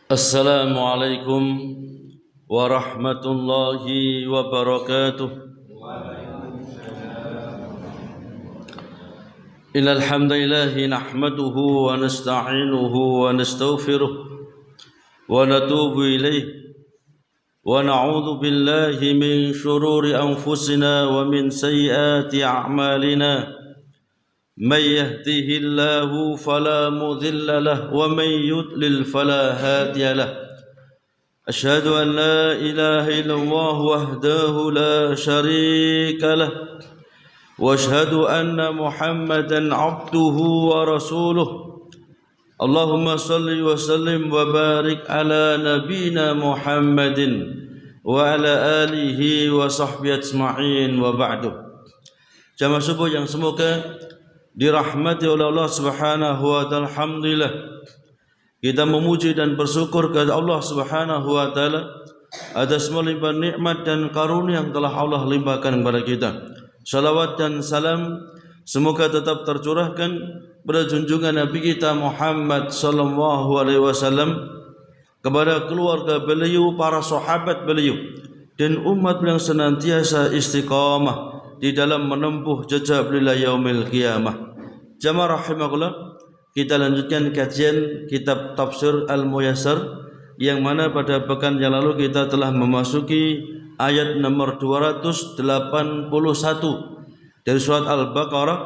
Assalamualaikum warahmatullahi wabarakatuh. Innal hamdalillahi nahmaduhu wa nasta'inuhu wa nastaghfiruh wa natubu ilayh wa na'udzu billahi min shururi anfusina wa min sayyiati a'malina. من يهده الله فلا مضل له ومن يضلل فلا هادي له أشهد أن لا إله إلا الله وحده لا شريك له وأشهد أن محمدا عبده ورسوله اللهم صل وسلم وبارك على نبينا محمد وعلى آله وصحبه أجمعين وبعد. Jamaah subuh yang semoga dirahmati oleh Allah Subhanahu wa taala. Alhamdulillah, kita memuji dan bersyukur kepada Allah Subhanahu wa taala atas melimpah nikmat dan karunia yang telah Allah limpahkan kepada kita. Salawat dan salam semoga tetap tercurahkan pada junjungan Nabi kita Muhammad sallallahu alaihi wasallam, kepada keluarga beliau, para sahabat beliau, dan umat yang senantiasa istiqamah di dalam menempuh jejak beliau yaumil qiyamah. Jamaah rahimakumullah, kita lanjutkan kajian kitab Tafsir Al-Muyassar, yang mana pada pekan yang lalu kita telah memasuki ayat nomor 281 dari surat Al-Baqarah,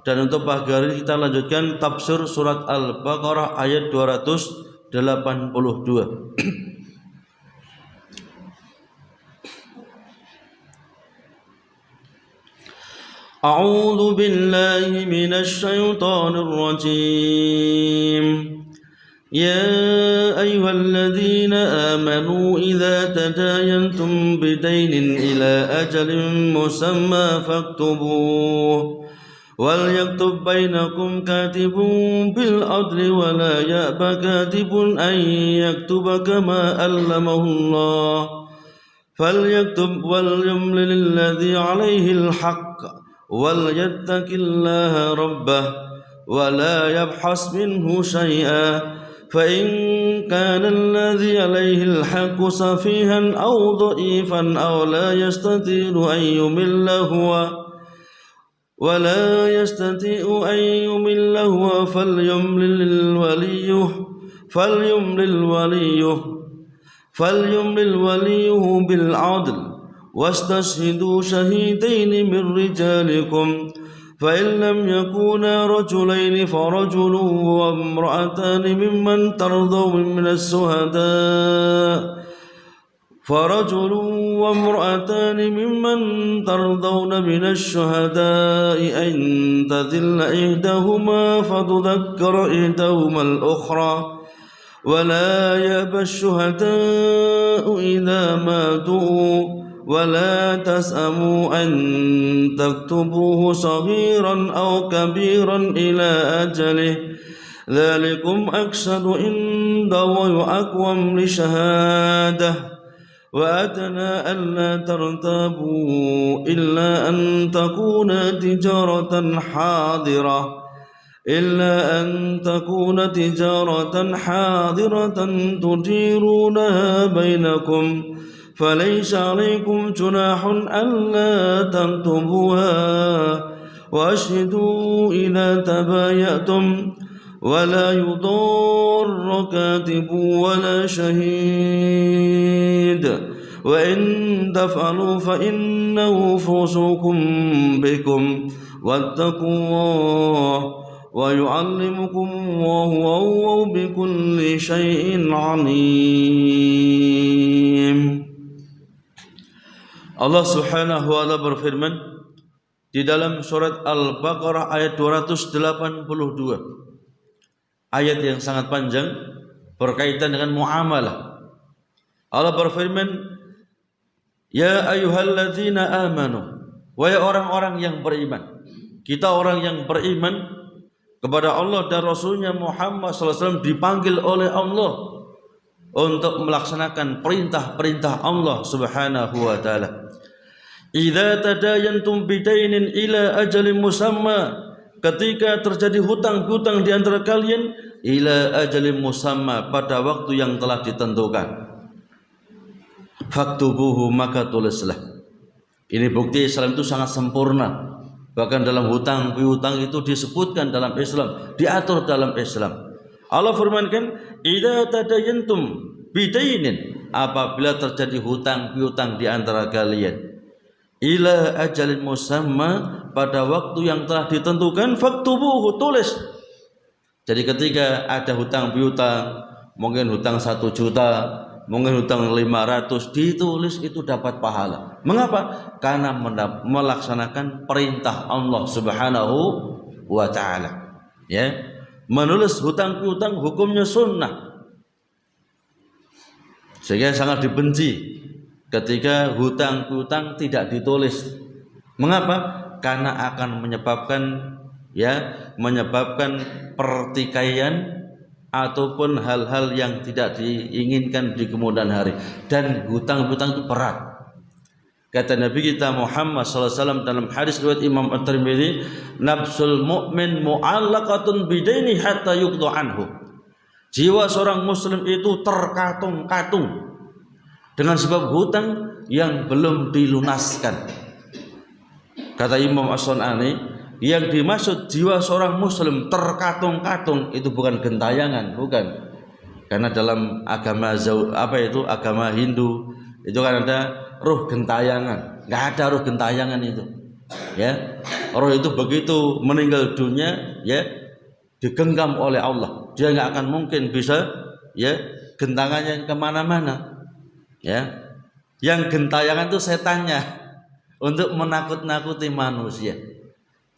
dan untuk pagi hari ini kita lanjutkan tafsir surat Al-Baqarah ayat 282. أعوذ بالله من الشيطان الرجيم. يا أيها الذين آمنوا إذا تداينتم بدين إلى أجل مسمى فاكتبوه وليكتب بينكم كاتب بالعدل ولا يأبى كاتب أن يكتب كما علمه الله فليكتب وليملل الذي عليه الحق وليتق الله ربه ولا يبحث منه شيئا فإن كان الذي عليه الحق سفيها أو ضعيفا أو لا يستطيع أن يمل هو فليملل وليه بالعدل واستشهدوا شهيدين من رجالكم فإن لم يكونا رجلين فرجل وامرأتان ممن ترضون من الشهداء أن تذل إحداهما فتذكر إحداهما الأخرى ولا يأبى الشهداء إذا ما دعوا ولا تسأموا أن تكتبوه صغيرا أو كبيرا إلى أجله ذلكم أقسط عند وأقوم لشهادة وأدنى ألا ترتابوا إلا أن تكون تجارة حاضرة تديرونها بينكم فليس عليكم جناح ألا تكتبوها وأشهدوا إذا تبايعتم ولا يضار كاتب ولا شهيد وإن تفعلوا فإنه فسوق بكم واتقوا الله ويعلمكم الله وهو بكل شيء عليم. Allah Subhanahu wa ta'ala berfirman di dalam surat Al-Baqarah ayat 282. Ayat yang sangat panjang berkaitan dengan muamalah. Allah berfirman, ya ayyuhalladzina amanu, wahai orang-orang yang beriman. Kita orang yang beriman kepada Allah dan Rasulnya Muhammad SAW dipanggil oleh Allah untuk melaksanakan perintah-perintah Allah Subhanahu wa ta'ala. Idza tadayantum bidainin ila ajalin musamma, ketika terjadi hutang-hutang di antara kalian ila ajalin musamma, pada waktu yang telah ditentukan. Faktubuhu, maka tulislah. Ini bukti Islam itu sangat sempurna. Bahkan dalam hutang piutang itu disebutkan dalam Islam, diatur dalam Islam. Allah firmankan, idza tadayantum bidainin, apabila terjadi hutang piutang di antara kalian, ila ajalin musamma, pada waktu yang telah ditentukan, faktubuhu, tulis. Jadi ketika ada hutang piutang, mungkin hutang 1 juta, mungkin hutang 500, ditulis, itu dapat pahala. Mengapa? Karena melaksanakan perintah Allah Subhanahu wa taala. Ya. Menulis hutang piutang hukumnya sunnah. Sehingga sangat dibenci ketika hutang piutang tidak ditulis. Mengapa? Karena akan menyebabkan pertikaian ataupun hal-hal yang tidak diinginkan di kemudian hari. Dan hutang piutang itu berat. Kata Nabi kita Muhammad SAW dalam hadis riwayat Imam At-Tirmidzi, nafsul mu'min mu'allaqatun bidaini hatta yuqda anhu. Jiwa seorang muslim itu terkatung-katung dengan sebab hutang yang belum dilunaskan. Kata Imam As-Sun'ani, yang dimaksud jiwa seorang muslim terkatung-katung itu bukan gentayangan, bukan. Karena dalam agama agama Hindu itu kan ada roh gentayangan. Enggak ada roh gentayangan itu. Ya. Roh itu begitu meninggal dunia, ya, digenggam oleh Allah. Dia enggak akan mungkin bisa, ya, gentangannya kemana-mana. Ya. Yang gentayangan itu setannya untuk menakut-nakuti manusia.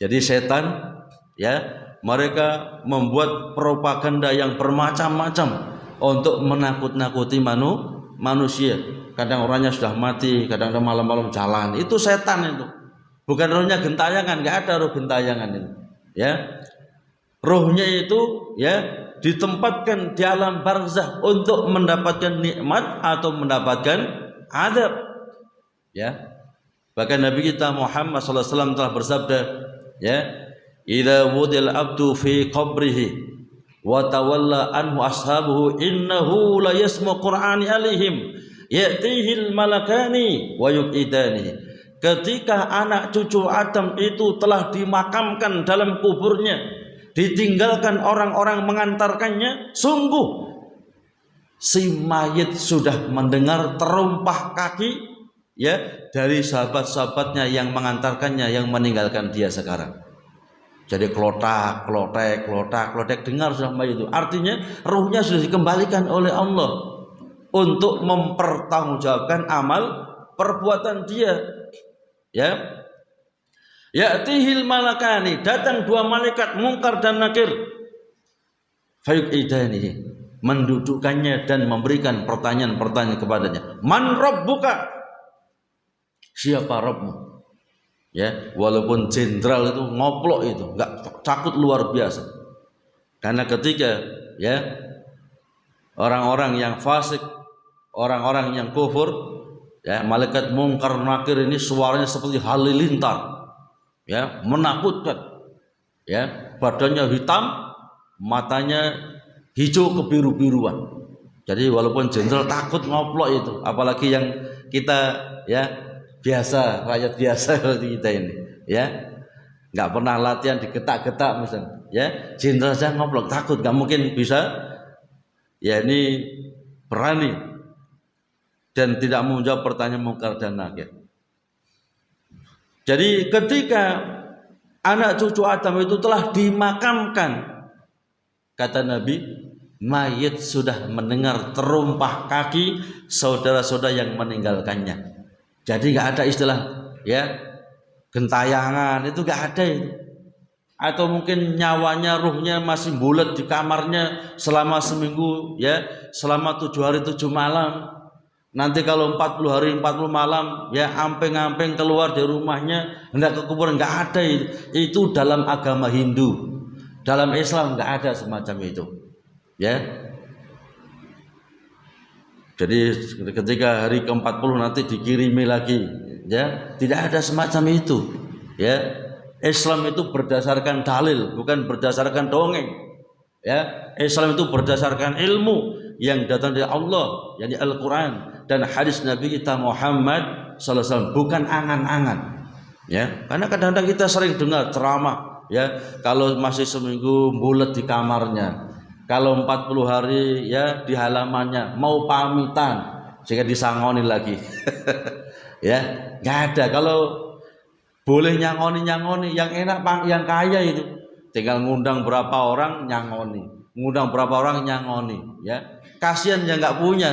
Jadi setan, ya, mereka membuat propaganda yang bermacam-macam untuk menakut-nakuti manusia. Kadang orangnya sudah mati, kadang malam-malam jalan. Itu setan itu. Bukan rohnya gentayangan, enggak ada roh gentayangan itu. Ya. Rohnya itu, ya, ditempatkan di alam barzakh untuk mendapatkan nikmat atau mendapatkan azab. Ya. Bahkan Nabi kita Muhammad SAW telah bersabda, ya, idza wudil abdu fi qabrihi wa tawalla anhu ashabuhu innahu la yasmu qur'ani alaihim ya'tihil malakani wa yuqidani. Ketika anak cucu Adam itu telah dimakamkan dalam kuburnya, ditinggalkan orang-orang mengantarkannya, sungguh si mayit sudah mendengar terumpah kaki, ya, dari sahabat-sahabatnya yang mengantarkannya, yang meninggalkan dia sekarang. Jadi klotak dengar sudah mayit itu. Artinya ruhnya sudah dikembalikan oleh Allah untuk mempertanggungjawabkan amal perbuatan dia. Ya. Ya'tihil malakani, datang 2 malaikat Munkar dan Nakir. Fayuqidanihi, mendudukkannya dan memberikan pertanyaan-pertanyaan kepadanya. Man rabbuka? Siapa Rabbmu? Ya, walaupun jenderal itu ngoplok itu, enggak takut luar biasa. Karena ketika, ya, orang-orang yang fasik, orang-orang yang kufur, ya, malaikat Munkar Nakir ini suaranya seperti halilintar, ya, menakutkan, ya, badannya hitam, matanya hijau kebiru-biruan. Jadi walaupun jenderal takut ngoplok itu, apalagi yang kita, ya, biasa, rakyat biasa seperti kita ini, ya, nggak pernah latihan digetak-getak misalnya, ya, jenderal saja ngoplok takut, nggak mungkin bisa, ya, ini berani dan tidak mau menjawab pertanyaan Munkar dan Nakir. Jadi ketika anak cucu Adam itu telah dimakamkan, kata Nabi, mayit sudah mendengar terumpah kaki saudara-saudara yang meninggalkannya. Jadi nggak ada istilah, ya, gentayangan, itu nggak ada itu. Atau mungkin nyawanya, ruhnya masih bulat di kamarnya selama seminggu, ya, selama 7 hari 7 malam. Nanti kalau 40 hari 40 malam, ya, ampeng-ampeng keluar dari rumahnya hendak ke kuburan, nggak ada itu. Itu dalam agama Hindu. Dalam Islam nggak ada semacam itu, ya. Jadi ketika hari ke-40 nanti dikirimi lagi, ya, tidak ada semacam itu, ya. Islam itu berdasarkan dalil, bukan berdasarkan dongeng, Ya, Islam itu berdasarkan ilmu yang datang dari Allah, yakni Al-Qur'an dan hadis Nabi kita Muhammad sallallahu alaihi wasallam, bukan angan-angan. Ya, karena kadang-kadang kita sering dengar ceramah, ya, kalau masih seminggu bulet di kamarnya, kalau 40 hari ya di halamannya, mau pamitan sehingga disangoni lagi. Ya, nggak ada. Kalau boleh nyangoni yang enak, yang kaya itu tinggal ngundang berapa orang nyangoni, ngundang berapa orang nyangoni, ya. Kasihan yang nggak punya,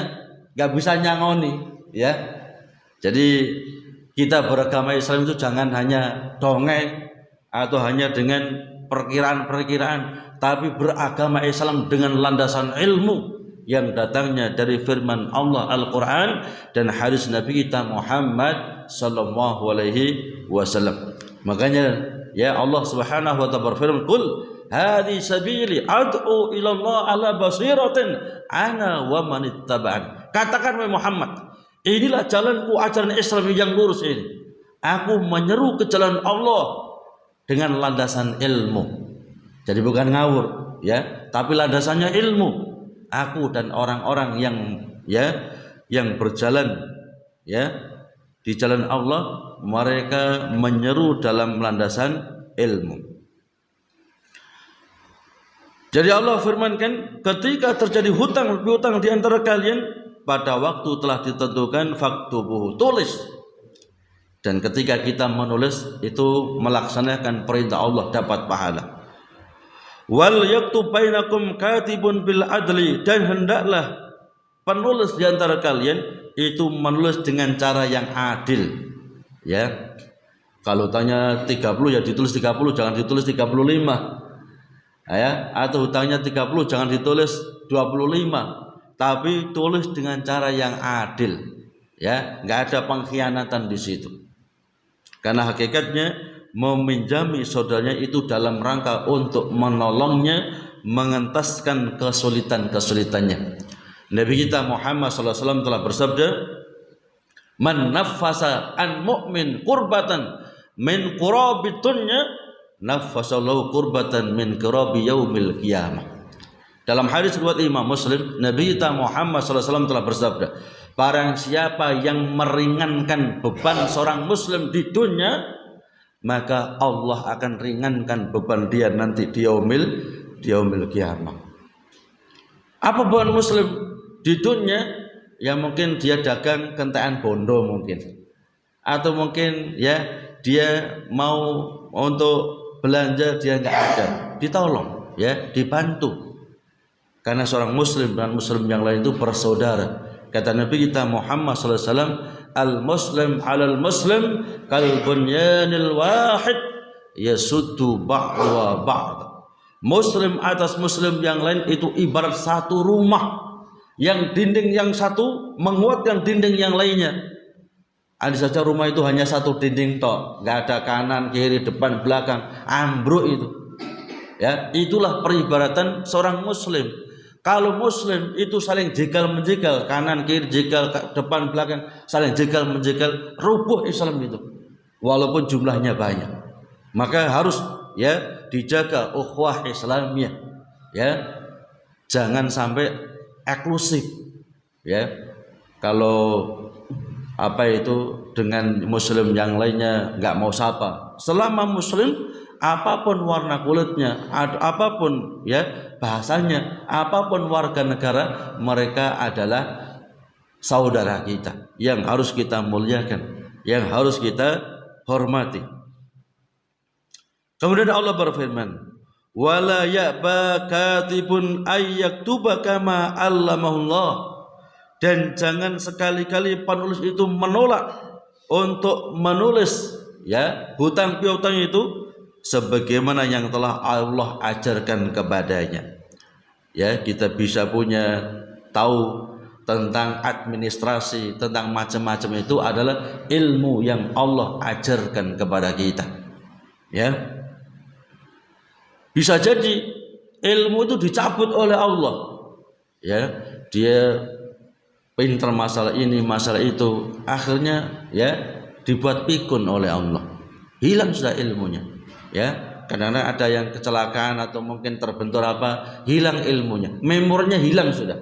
nggak bisa nyangoni, ya. Jadi kita beragama Islam itu jangan hanya dongeng atau hanya dengan perkiraan-perkiraan, tapi beragama Islam dengan landasan ilmu yang datangnya dari firman Allah Al-Quran dan hadis Nabi kita Muhammad sallallahu alaihi wasallam. Makanya ya Allah Subhanahu wa ta'ala berfirman, "Qul hadhi sabili ad'u ila Allah ala basiratin ana wa man ittaba'an." Katakan wahai Muhammad, inilah jalanku, ajaran Islam yang lurus ini. Aku menyeru ke jalan Allah dengan landasan ilmu. Jadi bukan ngawur, ya, tapi landasannya ilmu. Aku dan orang-orang yang berjalan, ya, di jalan Allah, mereka menyeru dalam landasan ilmu. Jadi Allah firmankan, ketika terjadi hutang piutang di antara kalian, pada waktu telah ditentukan faktubuhu, tulis. Dan ketika kita menulis itu melaksanakan perintah Allah, dapat pahala. Wal yaktub bainakum katibun bil adli, dan hendaklah penulis di antara kalian itu menulis dengan cara yang adil, ya. Kalau hutangnya 30 ya ditulis 30, jangan ditulis 35. Ya, atau hutangnya 30 jangan ditulis 25, tapi tulis dengan cara yang adil, ya, enggak ada pengkhianatan di situ. Karena hakikatnya meminjami saudaranya itu dalam rangka untuk menolongnya, mengentaskan kesulitan-kesulitannya. Nabi kita Muhammad SAW telah bersabda, "Man naffasa an mu'min kurbatan min qurabi dunya, naffasallahu kurbatan min qurabi yaumil qiyamah." Dalam hadis riwayat Imam Muslim, Nabi kita Muhammad SAW telah bersabda, barang siapa yang meringankan beban seorang muslim di dunia, maka Allah akan ringankan beban dia nanti di yaumil qiyamah. Apa beban muslim di dunia? Ya mungkin dia dagang kentekan bondo mungkin, atau mungkin ya dia mau untuk belanja dia nggak ada, ditolong, ya, dibantu. Karena seorang muslim dan muslim yang lain itu bersaudara. Kata Nabi kita Muhammad SAW, al-muslim alal muslim kal bunyanil wahid yasuddu ba'wa ba'd. Muslim atas muslim yang lain itu ibarat satu rumah, yang dinding yang satu menguatkan dinding yang lainnya. Ada saja rumah itu hanya satu dinding tok, nggak ada kanan kiri depan belakang, ambruk itu. Ya, itulah peribaratan seorang muslim. Kalau muslim itu saling jegal menjegal, kanan kiri jegal, depan belakang saling jegal menjegal, rubuh Islam itu. Walaupun jumlahnya banyak. Maka harus ya dijaga ukhuwah Islamiyah. Ya. Jangan sampai eksklusif. Ya. Kalau apa itu dengan muslim yang lainnya enggak mau sapa. Selama muslim, apapun warna kulitnya, apapun ya bahasanya, apapun warga negara, mereka adalah saudara kita yang harus kita muliakan, yang harus kita hormati. Kemudian Allah berfirman, wala ya'ba katibun ayyaktuba kama 'allamahullah, dan jangan sekali-kali penulis itu menolak untuk menulis ya hutang piutang itu sebagaimana yang telah Allah ajarkan kepadanya. Ya, kita bisa punya tahu tentang administrasi, tentang macam-macam, itu adalah ilmu yang Allah ajarkan kepada kita. Ya. Bisa jadi ilmu itu dicabut oleh Allah. Ya, dia pintar masalah ini, masalah itu, akhirnya ya dibuat pikun oleh Allah. Hilang sudah ilmunya. Ya, kadang-kadang ada yang kecelakaan atau mungkin terbentur apa, hilang ilmunya, memorinya hilang sudah.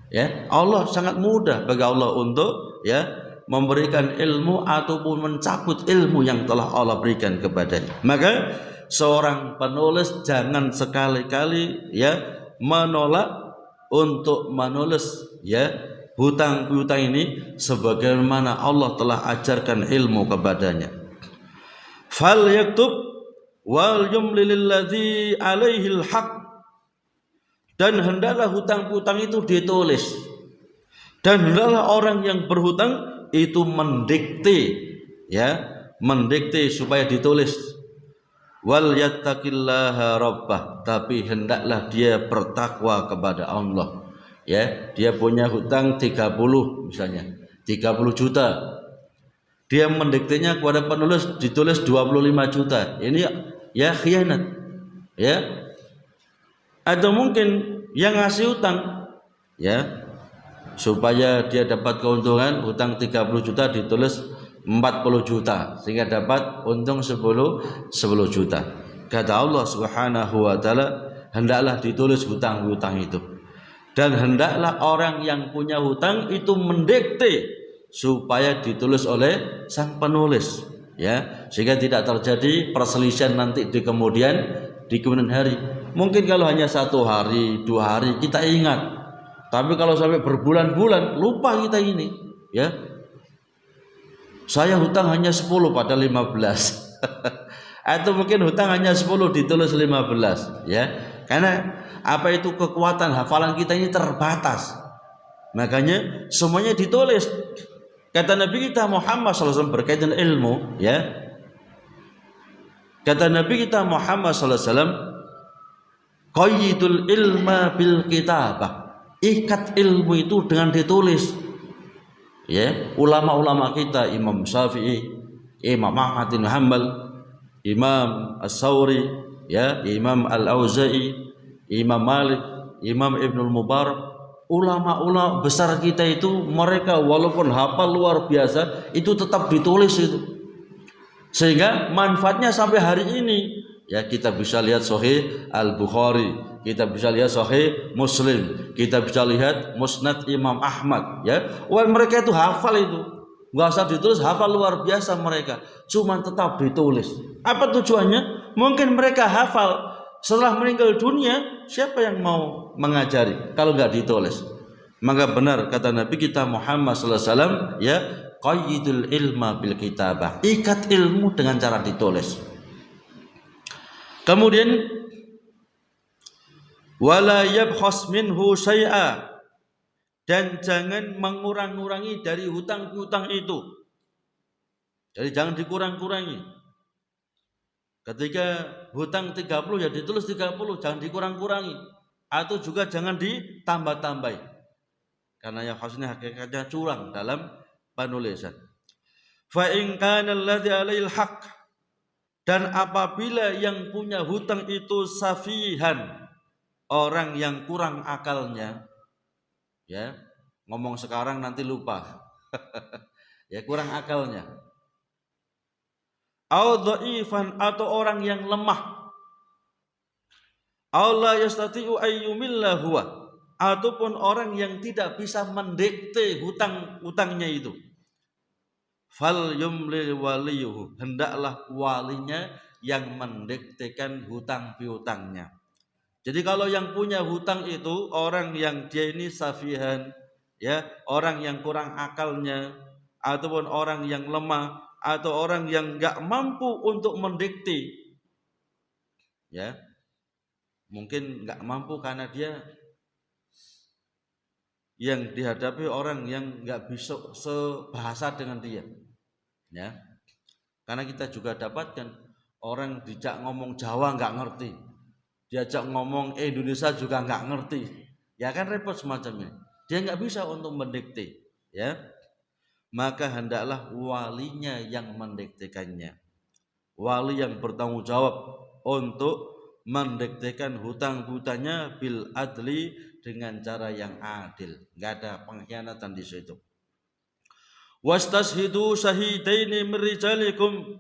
Ya, Allah sangat mudah bagi Allah untuk ya memberikan ilmu ataupun mencabut ilmu yang telah Allah berikan kepadanya. Maka seorang penulis jangan sekali-kali ya menolak untuk menulis ya hutang piutang ini sebagaimana Allah telah ajarkan ilmu kepadanya. Fal yaktub wal yumlil ladzi alaihil haq, dan hendaklah hutang piutang itu ditulis, dan hendaklah orang yang berhutang itu mendikte ya, mendikte supaya ditulis. Wal yattaqillaha rabbah, tapi hendaklah dia bertakwa kepada Allah. Ya, dia punya hutang 30 misalnya, 30 juta. Dia mendiktenya kepada penulis ditulis 25 juta. Ini ya khianat. Ya. Atau mungkin yang ngasih hutang ya supaya dia dapat keuntungan hutang 30 juta ditulis 40 juta sehingga dapat untung 10 juta. Kata Allah Subhanahu wa taala, hendaklah ditulis hutang-hutang itu. Dan hendaklah orang yang punya hutang itu mendikte supaya ditulis oleh sang penulis ya, sehingga tidak terjadi perselisihan nanti di kemudian hari. Mungkin kalau hanya 1 hari, 2 hari kita ingat, tapi kalau sampai berbulan-bulan lupa kita ini ya. Saya hutang hanya 10 pada 15 atau mungkin hutang hanya 10 ditulis 15 ya, karena apa itu kekuatan hafalan kita ini terbatas, makanya semuanya ditulis. Kata Nabi kita Muhammad SAW berkaitan ilmu ya, kata Nabi kita Muhammad SAW, qayyidul ilma bil kitabah, ikat ilmu itu dengan ditulis ya. Ulama-ulama kita Imam Syafi'i, Imam Ahmad bin Hanbal, Imam As-Sawri ya, Imam Al-Auza'i, Imam Malik, Imam Ibnul Mubarak, ulama-ulama besar kita itu mereka walaupun hafal luar biasa itu tetap ditulis itu, sehingga manfaatnya sampai hari ini ya. Kita bisa lihat Sahih Al-Bukhari, kita bisa lihat Sahih Muslim, kita bisa lihat Musnad Imam Ahmad ya. Wah, mereka itu hafal itu, nggak usah ditulis, hafal luar biasa mereka, cuma tetap ditulis. Apa tujuannya? Mungkin mereka hafal, setelah meninggal dunia siapa yang mau mengajari kalau nggak ditulis? Maka benar kata Nabi kita Muhammad SAW ya, qayyidul ilma bil kitabah, ikat ilmu dengan cara ditulis. Kemudian wala yabkhas minhu syai'a, dan jangan mengurang-urangi dari hutang-hutang itu. Jadi jangan dikurang-kurangi. Ketika hutang 30 ya ditulis 30, jangan dikurang-kurangi, atau juga jangan ditambah-tambahi, karena yang khasnya hakikatnya curang dalam penulisan. Fa in kana alladhi 'alaihil haqq, dan apabila yang punya hutang itu safihan, orang yang kurang akalnya ya, ngomong sekarang nanti lupa ya, kurang akalnya, au dhaifan, atau orang yang lemah, Allah yastati'u ayyumilla huwa, ataupun orang yang tidak bisa mendikte hutang-hutangnya itu, fal yumli waliyuhu, hendaklah walinya yang mendiktekan hutang piutangnya. Jadi kalau yang punya hutang itu orang yang dia ini safihan ya, orang yang kurang akalnya, ataupun orang yang lemah, atau orang yang enggak mampu untuk mendikte ya, mungkin enggak mampu karena dia yang dihadapi orang yang enggak bisa sebahasa dengan dia ya. Karena kita juga dapatkan orang dijak ngomong Jawa enggak ngerti, diajak ngomong Indonesia juga enggak ngerti ya, kan repot semacamnya, dia enggak bisa untuk mendikte ya. Maka hendaklah walinya yang mendiktekannya, wali yang bertanggung jawab untuk mendiktekan hutang-hutangnya bil adli, dengan cara yang adil, enggak ada pengkhianatan di situ. Wastashhidu syahidaini min rijalikum,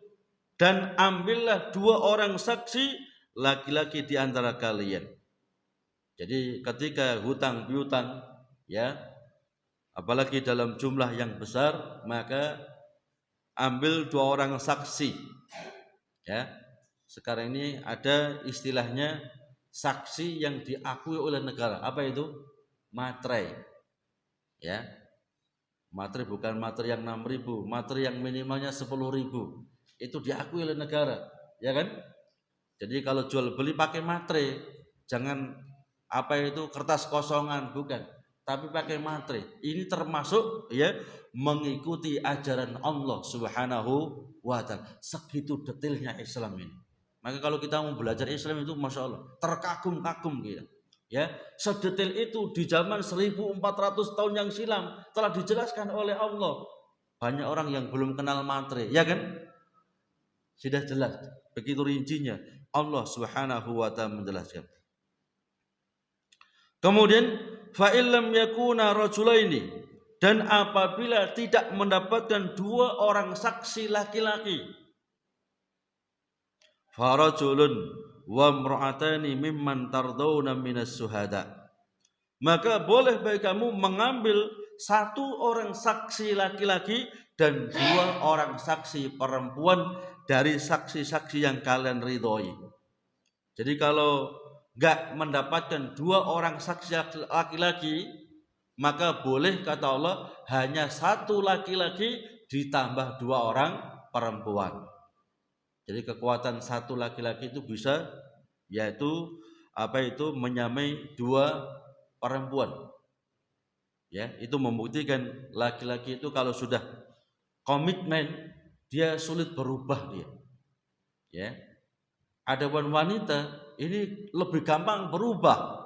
dan ambillah 2 orang saksi laki-laki di antara kalian. Jadi ketika hutang piutang ya, apalagi dalam jumlah yang besar, maka ambil 2 orang saksi. Ya. Sekarang ini ada istilahnya saksi yang diakui oleh negara. Apa itu? Materai. Ya. Materai bukan materai yang 6.000, materai yang minimalnya 10.000. Itu diakui oleh negara, ya kan? Jadi kalau jual beli pakai materai, jangan apa itu kertas kosongan, bukan, tapi pakai materai. Ini termasuk ya mengikuti ajaran Allah Subhanahu wa ta'ala. Segitu detailnya Islam ini. Maka kalau kita mau belajar Islam itu Masya Allah terkagum-kagum gitu. Ya, sedetail itu di zaman 1400 tahun yang silam telah dijelaskan oleh Allah. Banyak orang yang belum kenal materai, ya kan? Sudah jelas, begitu rincinya Allah Subhanahu wa ta'ala menjelaskan. Kemudian fa illam yakuna rajulaini, dan apabila tidak mendapatkan 2 orang saksi laki-laki, farajulun wa imra'atani mimman tardawna minas suhada, maka boleh bagi kamu mengambil 1 orang saksi laki-laki dan 2 orang saksi perempuan dari saksi-saksi yang kalian ridhoi. Jadi kalau enggak mendapatkan 2 orang saksi laki-laki, maka boleh kata Allah hanya 1 laki-laki ditambah 2 orang perempuan. Jadi kekuatan 1 laki-laki itu bisa yaitu menyamai 2 perempuan. Ya, itu membuktikan laki-laki itu kalau sudah komitmen dia sulit berubah dia. Ya. Adapun wanita ini lebih gampang berubah.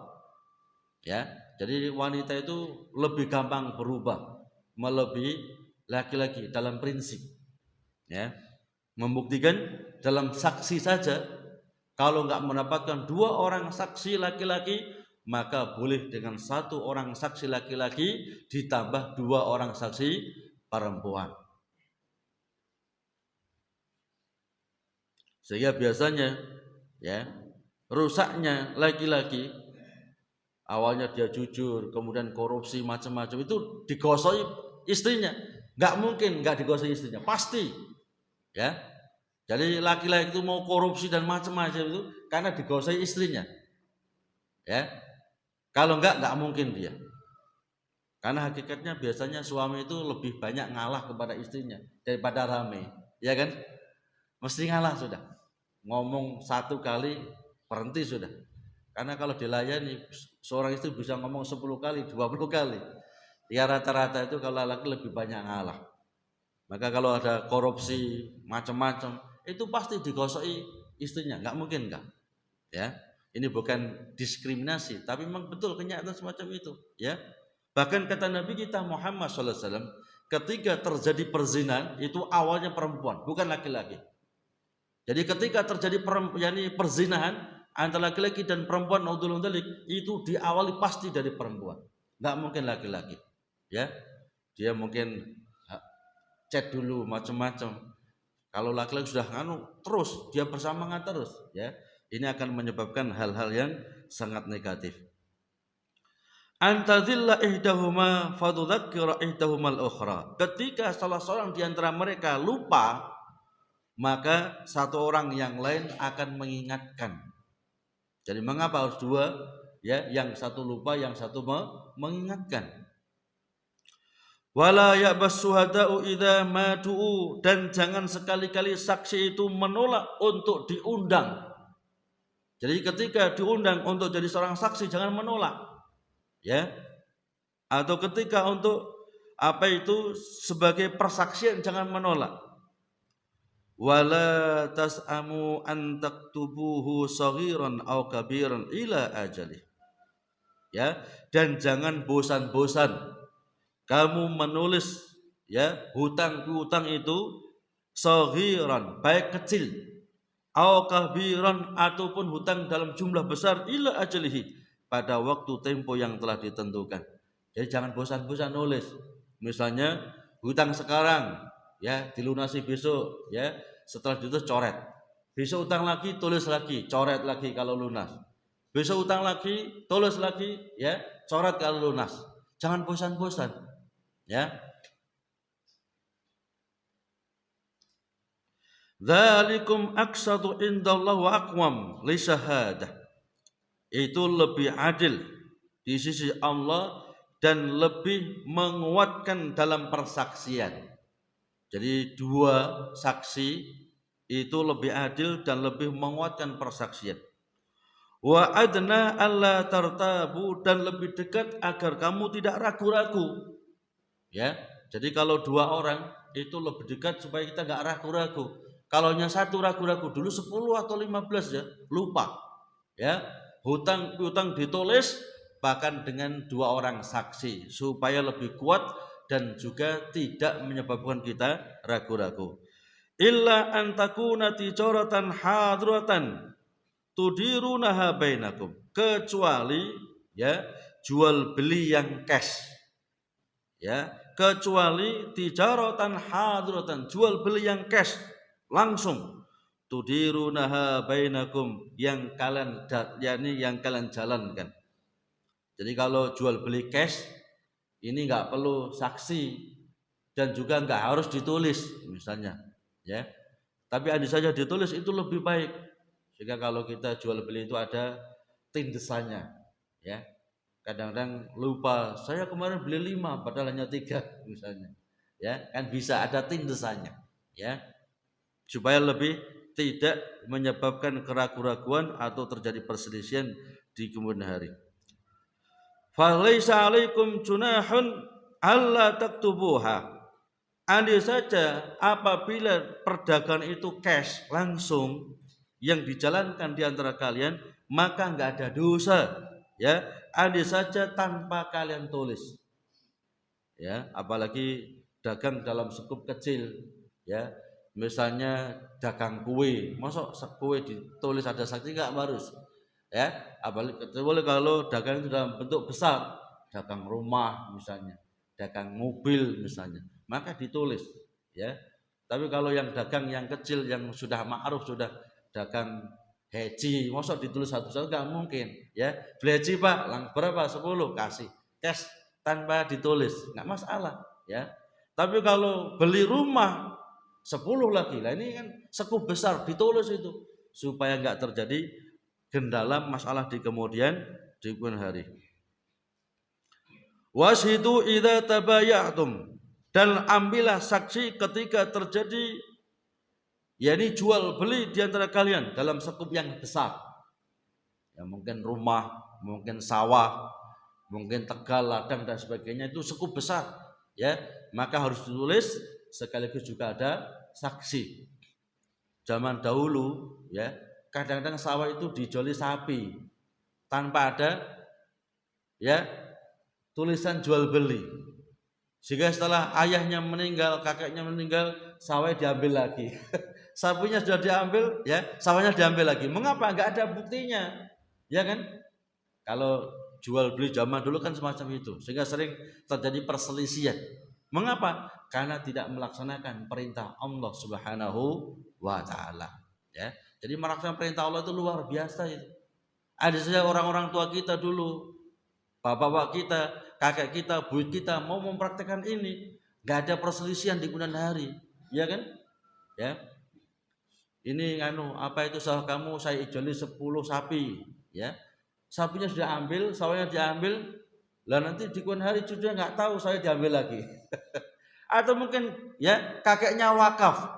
Ya, jadi wanita itu lebih gampang berubah melebihi laki-laki dalam prinsip. Ya. Membuktikan dalam saksi saja kalau enggak mendapatkan 2 orang saksi laki-laki, maka boleh dengan 1 orang saksi laki-laki ditambah 2 orang saksi perempuan. Sehingga biasanya ya rusaknya laki-laki, awalnya dia jujur, kemudian korupsi macam-macam, itu digosoi istrinya. Enggak mungkin enggak digosoi istrinya, pasti. Ya. Jadi laki-laki itu mau korupsi dan macam-macam itu karena digosoi istrinya. Ya. Kalau enggak mungkin dia. Karena hakikatnya biasanya suami itu lebih banyak ngalah kepada istrinya daripada rame, ya kan? Mesti ngalah sudah. Ngomong 1 kali berhenti sudah. Karena kalau dilayani seorang istri bisa ngomong 10 kali, 20 kali. Ya rata-rata itu kalau laki lebih banyak ngalah. Maka kalau ada korupsi macam-macam itu pasti digosoi istrinya, enggak mungkin enggak. Ya. Ini bukan diskriminasi, tapi memang betul kenyataan semacam itu, ya. Bahkan kata Nabi kita Muhammad SAW, ketika terjadi perzinahan itu awalnya perempuan, bukan laki-laki. Jadi ketika terjadi perzinahan antara laki-laki dan perempuan, itu diawali pasti dari perempuan, nggak mungkin laki-laki. Ya, dia mungkin chat dulu macam-macam. Kalau laki-laki sudah terus dia bersamaan terus, ya. Ini akan menyebabkan hal-hal yang sangat negatif. Antadzilla ihdahuma fadudzakkira ihdahumal ukhra. Ketika salah seorang di antara mereka lupa, maka 1 orang yang lain akan mengingatkan. Jadi mengapa harus 2? Ya, yang 1 lupa, yang 1 mengingatkan. Wala ya'bas syuhada'u idza matu, dan jangan sekali-kali saksi itu menolak untuk diundang. Jadi ketika diundang untuk jadi seorang saksi jangan menolak. Ya. Atau ketika untuk sebagai persaksian jangan menolak. Wala tas'amu an taktubuhu saghiran aw kabiran ila ajali. Ya, dan jangan bosan-bosan kamu menulis ya hutang piutang itu saghiran, baik kecil, aw kabiran, ataupun hutang dalam jumlah besar, ila ajalihi, pada waktu tempo yang telah ditentukan. Jadi jangan bosan-bosan nulis. Misalnya hutang sekarang ya dilunasi besok, ya setelah itu coret. Besok utang lagi, tulis lagi, coret lagi kalau lunas. Besok utang lagi, tulis lagi, ya, coret kalau lunas. Jangan bosan-bosan, ya. Dzalikum aqsatu indallah wa aqwam li syahadah. Itu lebih adil di sisi Allah dan lebih menguatkan dalam persaksian. Jadi dua saksi itu lebih adil dan lebih menguatkan persaksian. Wa adna alla tartabu, dan lebih dekat agar kamu tidak ragu-ragu. Ya, jadi kalau dua orang itu lebih dekat supaya kita nggak ragu-ragu. Kalau hanya satu ragu-ragu, dulu 10 atau 15 ya, lupa. Ya, hutang ditulis bahkan dengan dua orang saksi supaya lebih kuat dan juga tidak menyebabkan kita ragu-ragu. Illa an takuna tijaratan hadratan tudirunaha bainakum, kecuali ya jual beli yang cash. Ya, kecuali tijaratan hadratan, jual beli yang cash langsung, tudirunaha bainakum, yang kalian jalankan. Jadi kalau jual beli cash ini nggak perlu saksi dan juga nggak harus ditulis misalnya, ya. Tapi ada saja ditulis itu lebih baik. Sehingga kalau kita jual beli itu ada tindesannya, ya. Kadang-kadang lupa, saya kemarin beli 5 padahal hanya 3 misalnya, ya, kan bisa ada tindesannya, ya, supaya lebih tidak menyebabkan keraguan-raguan atau terjadi perselisihan di kemudian hari. Falaisa alaikum junahun alla taktubuha. Andai saja apabila perdagangan itu cash langsung yang dijalankan di antara kalian, maka enggak ada dosa, ya. Andai saja tanpa kalian tulis, ya, apalagi dagang dalam skup kecil, ya. Misalnya dagang kue, masa kue ditulis ada saksi enggak harus, ya. Apalagi kalau dagang itu dalam bentuk besar, dagang rumah misalnya, dagang mobil misalnya, maka ditulis, ya. Tapi kalau yang dagang yang kecil yang sudah ma'ruf, sudah dagang heci, masa ditulis satu-satu enggak mungkin, ya. Beli heci Pak, berapa? 10, kasih cash tanpa ditulis, enggak masalah, ya. Tapi kalau beli rumah 10 lagi, lah ini kan sekup besar, ditulis itu supaya enggak terjadi kendala masalah di kemudian hari. Washidu idza tabayatum, dan ambillah saksi ketika terjadi, yakni jual beli di antara kalian dalam sekup yang besar. Ya, mungkin rumah, mungkin sawah, mungkin tegal, ladang dan sebagainya, itu sekup besar, ya. Maka harus ditulis sekaligus juga ada saksi. Zaman dahulu, ya, kadang-kadang sawah itu dijoli sapi tanpa ada, ya, tulisan jual beli. Sehingga setelah ayahnya meninggal, kakeknya meninggal, sawahnya diambil lagi. Sapinya sudah diambil, ya, sawahnya diambil lagi. Mengapa? Enggak ada buktinya, ya kan? Kalau jual beli zaman dulu kan semacam itu, sehingga sering terjadi perselisihan. Mengapa? Karena tidak melaksanakan perintah Allah Subhanahu wa taala, ya. Jadi melaksanakan perintah Allah itu luar biasa itu. Ada saja orang-orang tua kita dulu, bapak-bapak kita, kakek kita, buyut kita mau mempraktekkan ini, enggak ada perselisihan di kemudian hari, ya kan? Ya. Ini apa itu sawah kamu, saya ijoli 10 sapi, ya. Sapinya sudah ambil, sawahnya diambil, lah nanti di kemudian hari cucunya enggak tahu saya diambil lagi. Atau mungkin, ya, kakeknya wakaf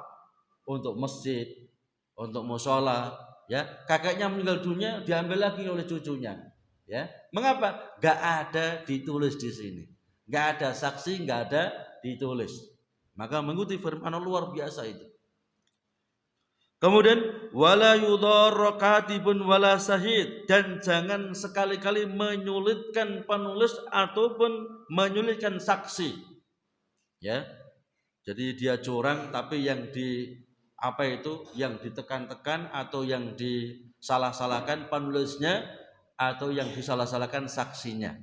untuk masjid, untuk mushola, ya, kakeknya meninggal dunia diambil lagi oleh cucunya, ya. Mengapa? Enggak ada ditulis di sini, enggak ada saksi, enggak ada ditulis. Maka mengikuti firman Allah luar biasa itu. Kemudian wala yudharra katibun wala sahid, dan jangan sekali-kali menyulitkan penulis ataupun menyulitkan saksi, ya. Jadi dia curang tapi yang yang ditekan-tekan atau yang disalah-salahkan penulisnya atau yang disalah-salahkan saksinya.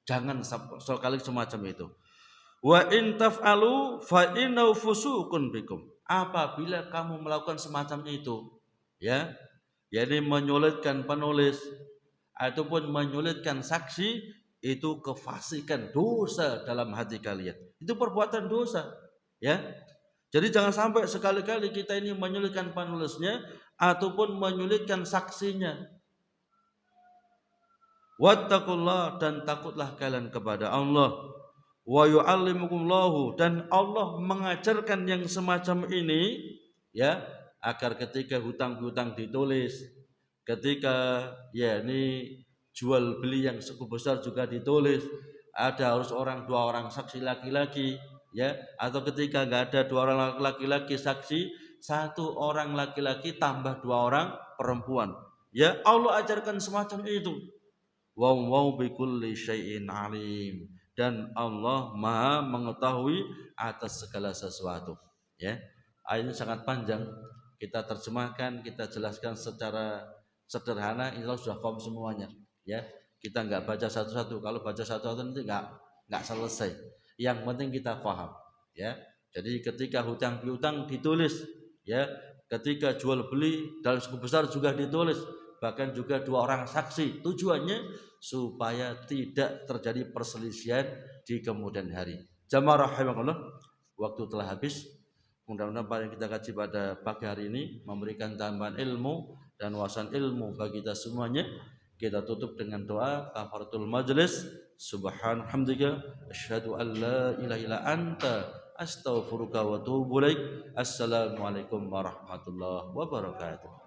Jangan sekali semacam itu. Wa in taf'alu fa innahu fusuqun bikum. Apabila kamu melakukan semacam itu, ya, yakni menyulitkan penulis ataupun menyulitkan saksi, itu kefasikan, dosa dalam hati kalian. Itu perbuatan dosa, ya. Jadi jangan sampai sekali-kali kita ini menyulitkan penulisnya ataupun menyulitkan saksinya. Wattaqullah, dan takutlah kalian kepada Allah. Wa yu'allimukumullahu, dan Allah mengajarkan yang semacam ini, ya, agar ketika hutang-hutang ditulis, ketika ini jual beli yang cukup besar juga ditulis, ada harus dua orang saksi laki-laki, ya, atau ketika nggak ada dua orang laki-laki saksi, satu orang laki-laki tambah dua orang perempuan, ya. Allah ajarkan semacam itu. Wa bikulli syai'in alim, dan Allah Maha mengetahui atas segala sesuatu, ya. Ayat ini sangat panjang, kita terjemahkan, kita jelaskan secara sederhana, insya Allah sudah paham semuanya, ya. Kita nggak baca satu-satu, kalau baca satu-satu nanti nggak selesai. Yang penting kita paham, ya. Jadi ketika hutang piutang ditulis, ya, ketika jual beli dalam cukup besar juga ditulis, bahkan juga dua orang saksi. Tujuannya supaya tidak terjadi perselisihan di kemudian hari. Jamaah rahimakumullah, waktu telah habis. Mudah-mudahan apa yang kita kaji pada pagi hari ini memberikan tambahan ilmu dan wawasan ilmu bagi kita semuanya. Kita tutup dengan doa kafaratul majlis. Subhanallah, asyhadu an la ilaha illa anta, astaghfiruka wa atubu ilaik. Assalamualaikum warahmatullahi wabarakatuh.